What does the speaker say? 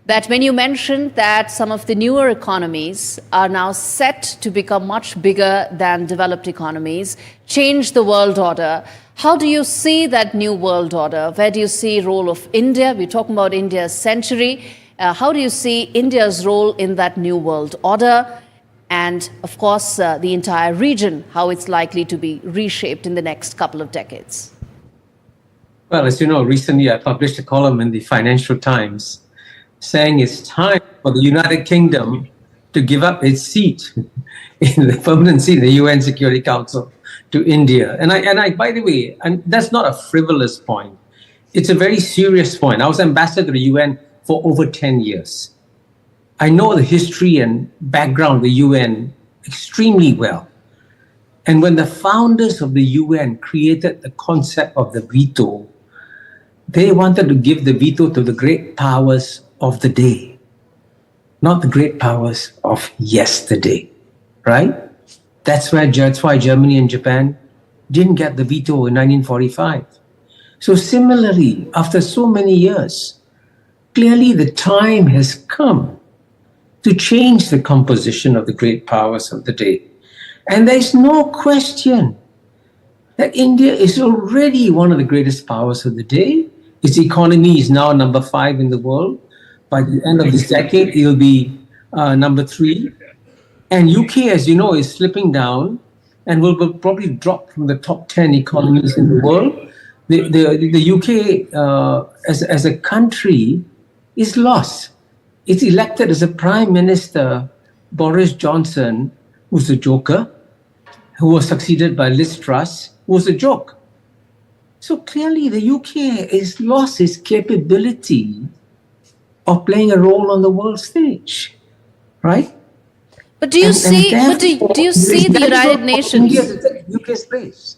that when you mentioned that some of the newer economies are now set to become much bigger than developed economies, change the world order, how do you see that new world order? Where do you see role of India? We're talking about India's century. How do you see India's role in that new world order? And, of course, the entire region, how it's likely to be reshaped in the next couple of decades? Well, as you know, recently I published a column in the Financial Times saying it's time for the United Kingdom to give up its seat in the permanent seat in the UN Security Council to India. And I, by the way, and that's not a frivolous point. It's a very serious point. I was ambassador to the UN for over 10 years. I know the history and background of the UN extremely well. And when the founders of the UN created the concept of the veto, they wanted to give the veto to the great powers of the day, not the great powers of yesterday, right? That's why Germany and Japan didn't get the veto in 1945. So similarly, after so many years, clearly the time has come to change the composition of the great powers of the day. And there's no question that India is already one of the greatest powers of the day. Its economy is now number 5 in the world. By the end of this decade, it will be number 3. And UK, as you know, is slipping down and will probably drop from the top 10 economies in the world. The UK, as a country, is lost. It's elected as a Prime Minister, Boris Johnson, who's a joker, who was succeeded by Liz Truss, who was a joke. So clearly the UK has lost its capability of playing a role on the world stage, right? But do you see the United Nations? India to take UK's place.